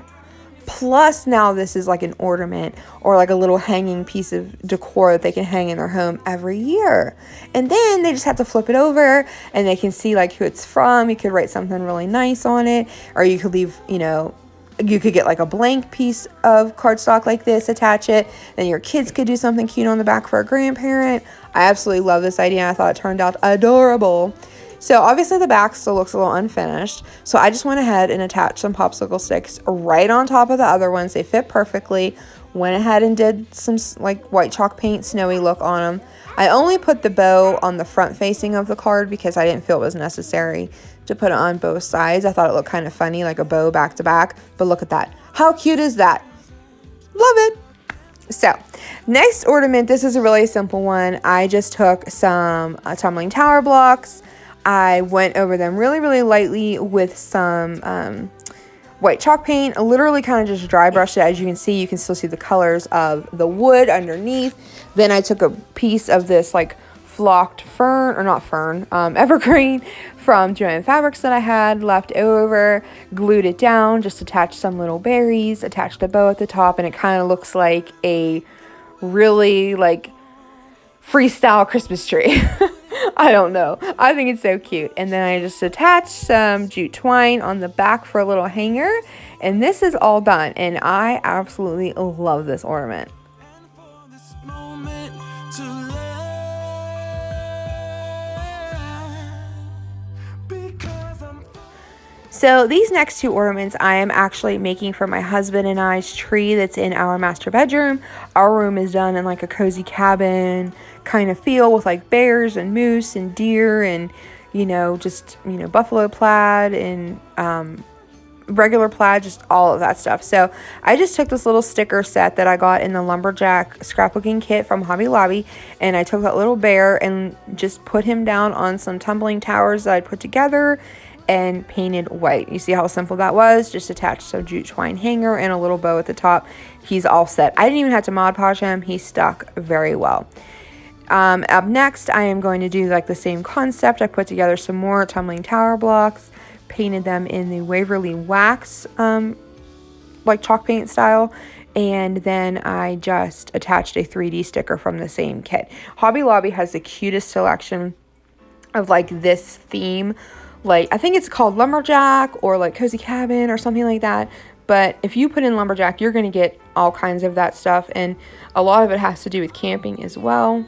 plus now this is like an ornament or like a little hanging piece of decor that they can hang in their home every year. And then they just have to flip it over and they can see like who it's from. You could write something really nice on it, or you could leave, you know, you could get like a blank piece of cardstock like this, attach it, then your kids could do something cute on the back for a grandparent. I absolutely love this idea. I thought it turned out adorable. So obviously the back still looks a little unfinished. So I just went ahead and attached some popsicle sticks right on top of the other ones. They fit perfectly. Went ahead and did some like white chalk paint snowy look on them. I only put the bow on the front facing of the card because I didn't feel it was necessary to put it on both sides. I thought it looked kind of funny, like a bow back to back. But look at that. How cute is that? Love it. So next ornament, this is a really simple one. I just took some tumbling tower blocks. I went over them really, really lightly with some white chalk paint. I literally kind of just dry brushed it. As you can see, you can still see the colors of the wood underneath. Then I took a piece of this like flocked fern, or not fern, evergreen from Joanne Fabrics that I had left over, glued it down, just attached some little berries, attached a bow at the top, and it kind of looks like a really like freestyle Christmas tree. I don't know. I think it's so cute. And then I just attached some jute twine on the back for a little hanger. And this is all done. And I absolutely love this ornament. For this moment to live, because I'm So these next two ornaments I am actually making for my husband and I's tree that's in our master bedroom. Our room is done in like a cozy cabin kind of feel with like bears and moose and deer and, you know, just, you know, buffalo plaid and regular plaid, just all of that stuff. So I just took this little sticker set that I got in the lumberjack scrapbooking kit from Hobby Lobby, and I took that little bear and just put him down on some tumbling towers that I'd put together and painted white. You see how simple that was? Just attached some jute twine hanger and a little bow at the top. He's all set. I didn't even have to Mod Podge him. He stuck very well. Up next, I am going to do like the same concept. I put together some more tumbling tower blocks, painted them in the Waverly wax, like chalk paint style. And then I just attached a 3D sticker from the same kit. Hobby Lobby has the cutest selection of like this theme. Like, I think it's called lumberjack or like cozy cabin or something like that. But if you put in lumberjack, you're going to get all kinds of that stuff. And a lot of it has to do with camping as well.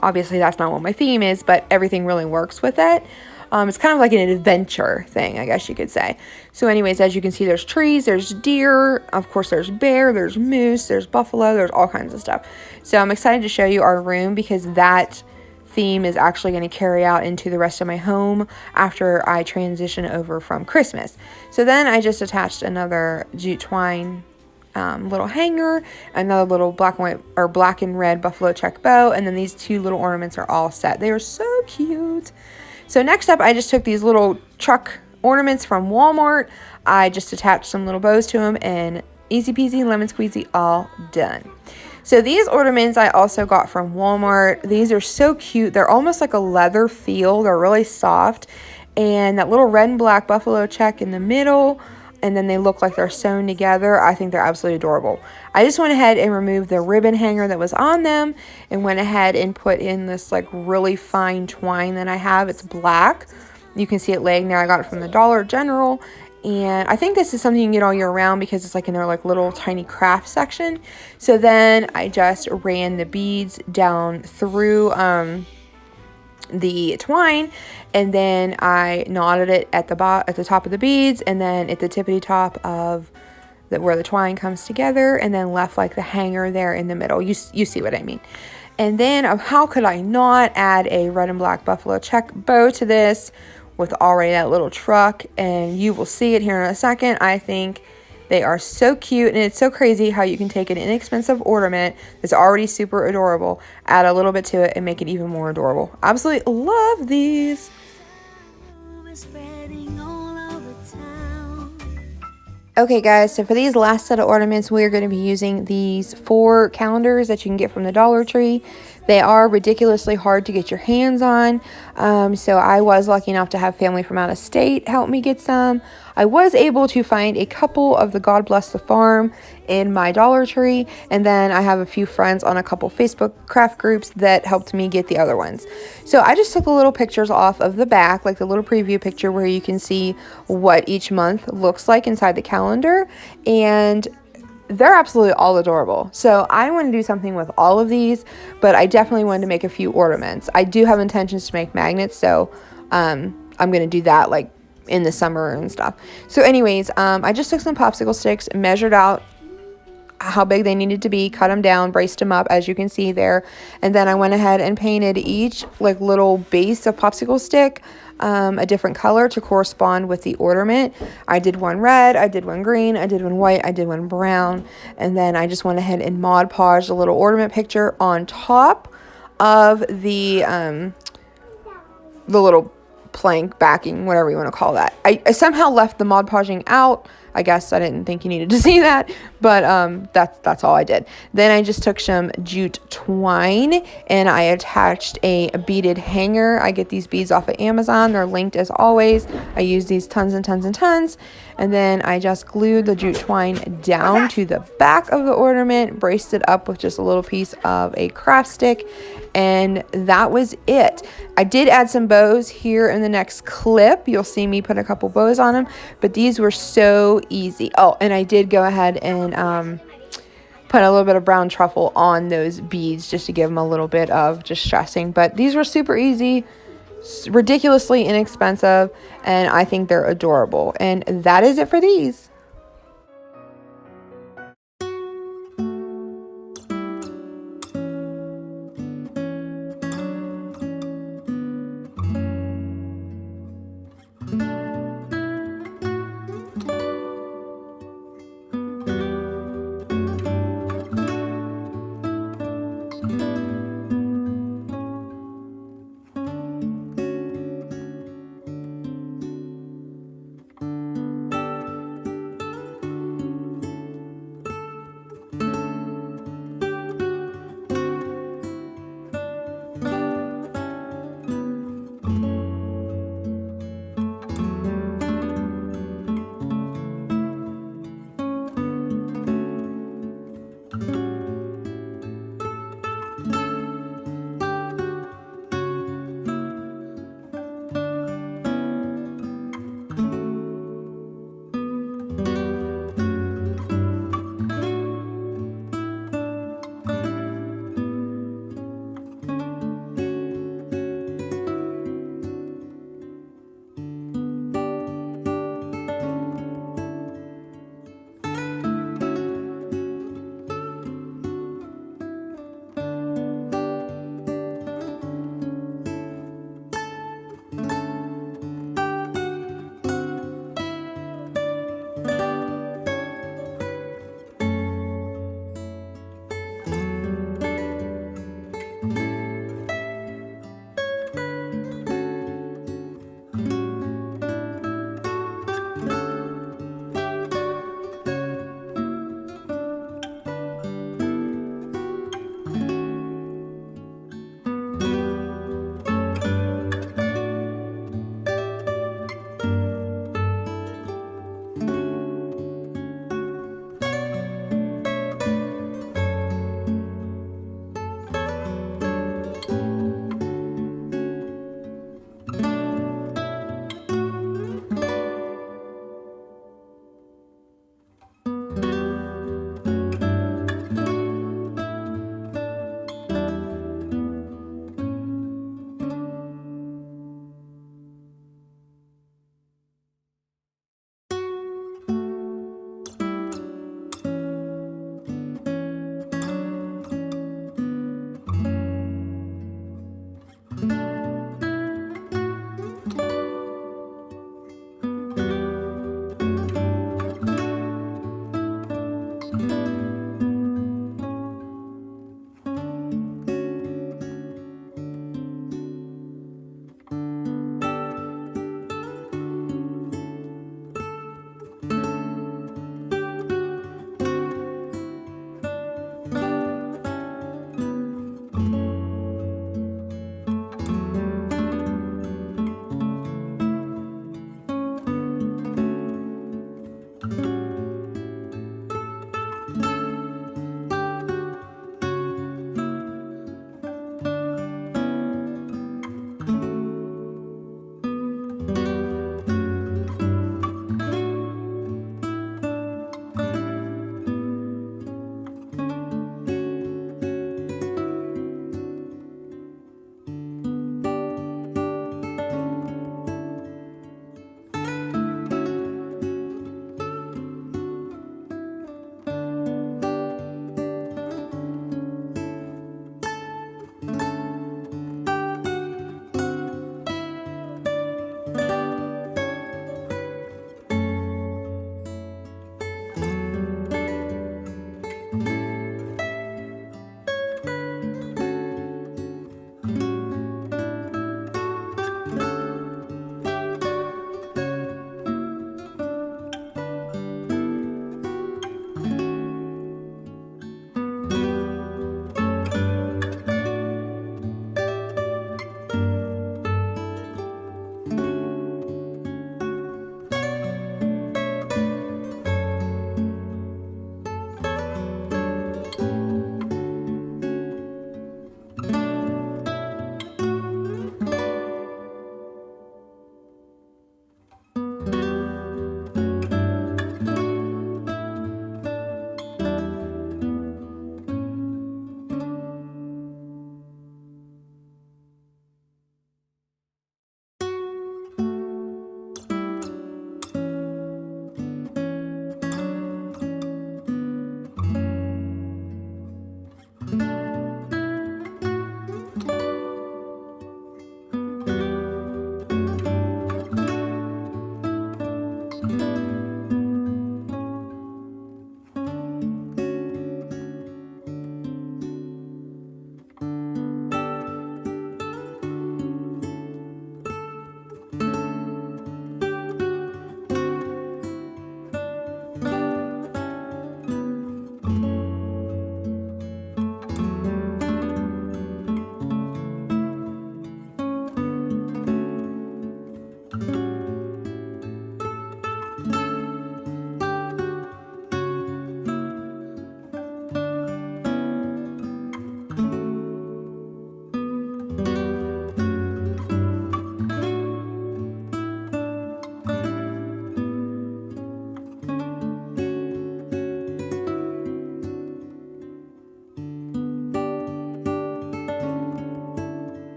Obviously, that's not what my theme is, but everything really works with it. It's kind of like an adventure thing, I guess you could say. So anyways, as you can see, there's trees, there's deer, of course there's bear, there's moose, there's buffalo, there's all kinds of stuff. So I'm excited to show you our room because that theme is actually going to carry out into the rest of my home after I transition over from Christmas. So then I just attached another jute twine little hanger, another little black and white or black and red buffalo check bow, and then these two little ornaments are all set. They are so cute. So next up, I just took these little truck ornaments from Walmart. I just attached some little bows to them, and easy peasy lemon squeezy, all done. So these ornaments I also got from Walmart. These are so cute. They're almost like a leather feel. They're really soft. And that little red and black buffalo check in the middle, and then they look like they're sewn together. I think they're absolutely adorable. I just went ahead and removed the ribbon hanger that was on them and went ahead and put in this like really fine twine that I have. It's black. You can see it laying there. I got it from the Dollar General. And I think this is something you can get all year round because it's like in their like little tiny craft section. So then I just ran the beads down through the twine, and then I knotted it at the top of the beads, and then at the tippity top of where the twine comes together, and then left like the hanger there in the middle. You see what I mean. And then how could I not add a red and black buffalo check bow to this with already that little truck? And you will see it here in a second. I think they are so cute, and it's so crazy how you can take an inexpensive ornament that's already super adorable, add a little bit to it, and make it even more adorable. Absolutely love these. Okay guys, so for these last set of ornaments, we are going to be using these 4 calendars that you can get from the Dollar Tree. They are ridiculously hard to get your hands on, so I was lucky enough to have family from out of state help me get some. I was able to find a couple of the God Bless the Farm in my Dollar Tree, and then I have a few friends on a couple Facebook craft groups that helped me get the other ones. So I just took the little pictures off of the back, like the little preview picture where you can see what each month looks like inside the calendar, and they're absolutely all adorable. So I want to do something with all of these, but I definitely wanted to make a few ornaments. I do have intentions to make magnets, so I'm going to do that like in the summer and stuff. So anyways, I just took some popsicle sticks, measured out how big they needed to be, cut them down, braced them up as you can see there, and then I went ahead and painted each like little base of popsicle stick a different color to correspond with the ornament. I did one red, I did one green, I did one white, I did one brown, and then I just went ahead and Mod Podged a little ornament picture on top of the little plank backing, whatever you want to call that. I somehow left the Mod Podging out. I guess I didn't think you needed to see that, but that's all I did. Then I just took some jute twine and I attached a beaded hanger. I get these beads off of Amazon. They're linked as always. I use these tons and tons and tons. And then I just glued the jute twine down to the back of the ornament, braced it up with just a little piece of a craft stick, and that was it. I did add some bows here in the next clip. You'll see me put a couple bows on them, but these were so easy. Oh, and I did go ahead and put a little bit of brown truffle on those beads just to give them a little bit of just stressing. But these were super easy, ridiculously inexpensive, and I think they're adorable. And that is it for these.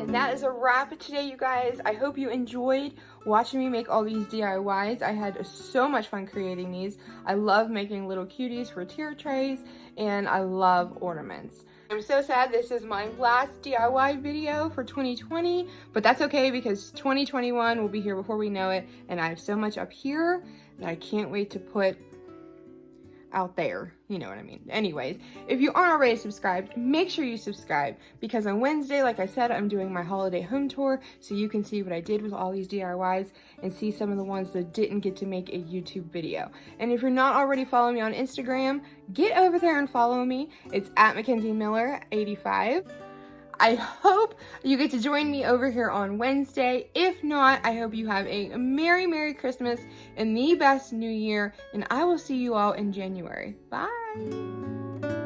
That is a wrap today, you guys. I hope you enjoyed watching me make all these DIYs. I had so much fun creating these. I love making little cuties for tier trays, and I love ornaments. I'm so sad this is my last DIY video for 2020, but that's okay because 2021 will be here before we know it, and I have so much up here that I can't wait to put out there, you know what I mean. Anyways, if you aren't already subscribed, make sure you subscribe, because on Wednesday, like I said, I'm doing my holiday home tour, so you can see what I did with all these DIYs and see some of the ones that didn't get to make a YouTube video. And if you're not already following me on Instagram, get over there and follow me. It's at MackenzieMiller85. I hope you get to join me over here on Wednesday. If not, I hope you have a Merry Christmas and the best New Year, and I will see you all in January. Bye!